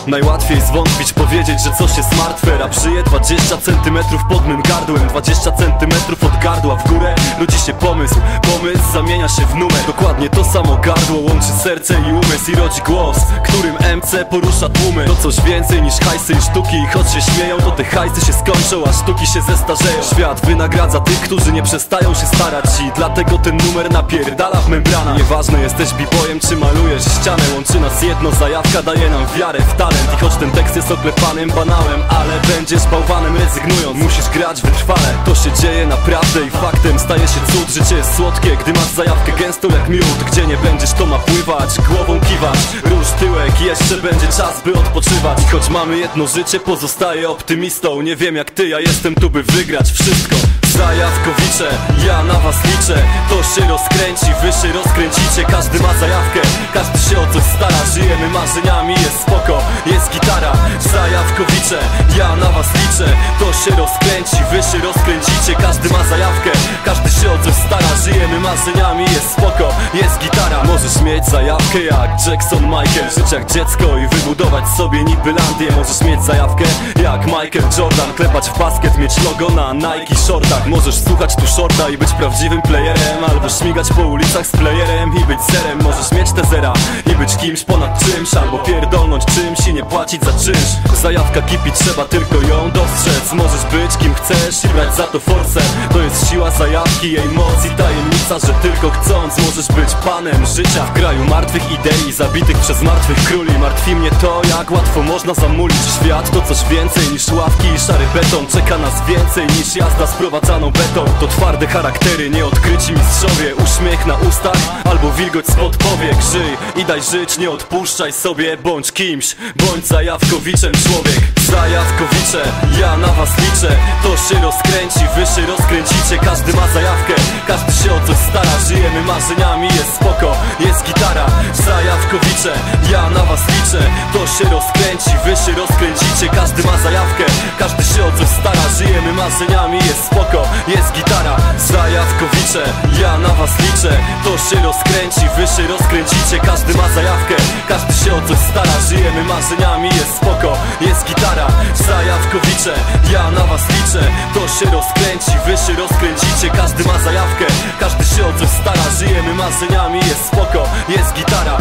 Najłatwiej zwątpić, powiedzieć, że coś jest martwe. Rap żyje 20 centymetrów pod mym gardłem, 20 centymetrów od gardła w górę rodzi się pomysł. Pomysł zamienia się w numer. Dokładnie to samo gardło łączy serce i umysł i rodzi głos, którym MC porusza tłumy. To coś więcej niż hajsy i sztuki. I choć się śmieją, to te hajsy się skończą, a sztuki się zestarzeją. Świat wynagradza tych, którzy nie przestają się starać, i dlatego ten numer napierdala w membrana. Nieważne, jesteś b-boyem czy malujesz ścianę, łączy nas jedno, zajawka daje nam wiarę w talent. I choć ten tekst jest oklepanym banałem, ale będziesz bałwanem rezygnując, musisz grać wytrwale. To się dzieje naprawdę i faktem staje się cud. Życie jest słodkie, gdy masz zajawkę gęstą jak miód. Gdzie nie będziesz, to ma pływać, głową kiwać. Rusz tyłek, jeszcze będzie czas, by odpoczywać. I choć mamy jedno życie, pozostaję optymistą. Nie wiem jak ty, ja jestem tu, by wygrać wszystko. Zajawkowicze, ja na was liczę. To się rozkręci, wy się rozkręcicie. Każdy ma zajawkę, każdy się o coś stara. Żyjemy marzeniami, jest spoko, jest gitara. Zajawkowicze, ja na was liczę. To się rozkręci, wy się rozkręcicie. Każdy ma zajawkę, każdy się o coś stara. Żyjemy marzeniami, jest spoko, jest gitara. Możesz mieć zajawkę jak Jackson Michael, żyć jak dziecko i wybudować sobie Nibylandię. Możesz mieć zajawkę jak Michael Jordan, klepać w basket, mieć logo na Nike shortach. Możesz słuchać tu shorta i być prawdziwym playerem, albo śmigać po ulicach z playerem i być zerem. Możesz mieć te zera i być kimś ponad czymś, albo pierdolnąć czymś i nie płacić za czynsz. Zajawka kipi, trzeba tylko ją dostrzec. Możesz być kim chcesz i brać za to forsę. To jest siła zajawki, jej moc i tajemnica, że tylko chcąc możesz być panem życia. W kraju martwych idei, zabitych przez martwych króli, martwi mnie to, jak łatwo można zamulić świat. To coś więcej niż ławki i szary beton. Czeka nas więcej niż jazda sprowadzaną betą. To twarde charaktery, nieodkryci mistrzowie. Uśmiech na ustach albo wilgoć spod powiek. Żyj i daj żyć, nie odpuszczaj sobie. Bądź kimś, bądź zajawkowiczem człowiek. Zajawkowicze, ja na was liczę. To się rozkręci, wy się rozkręcicie. Każdy ma zajawkę, każdy się o coś stara. Żyjemy marzeniami, jest spoko, jest gitara. Zajawkowicze, ja na was liczę. To się rozkręci, wy się rozkręcicie. Każdy ma zajawkę, każdy się o coś stara. Żyjemy marzeniami, jest spoko, jest gitara. Zajawkowicze, ja na was liczę. To się rozkręci, wy się rozkręcicie. Każdy ma zajawkę, każdy się o coś stara. Żyjemy marzeniami, jest spoko, jest gitara. Zajawkowicze, ja na was liczę. To się rozkręci, wy się rozkręcicie. Każdy ma zajawkę, każdy się o coś stara. Żyjemy marzeniami, jest spoko, jest gitara.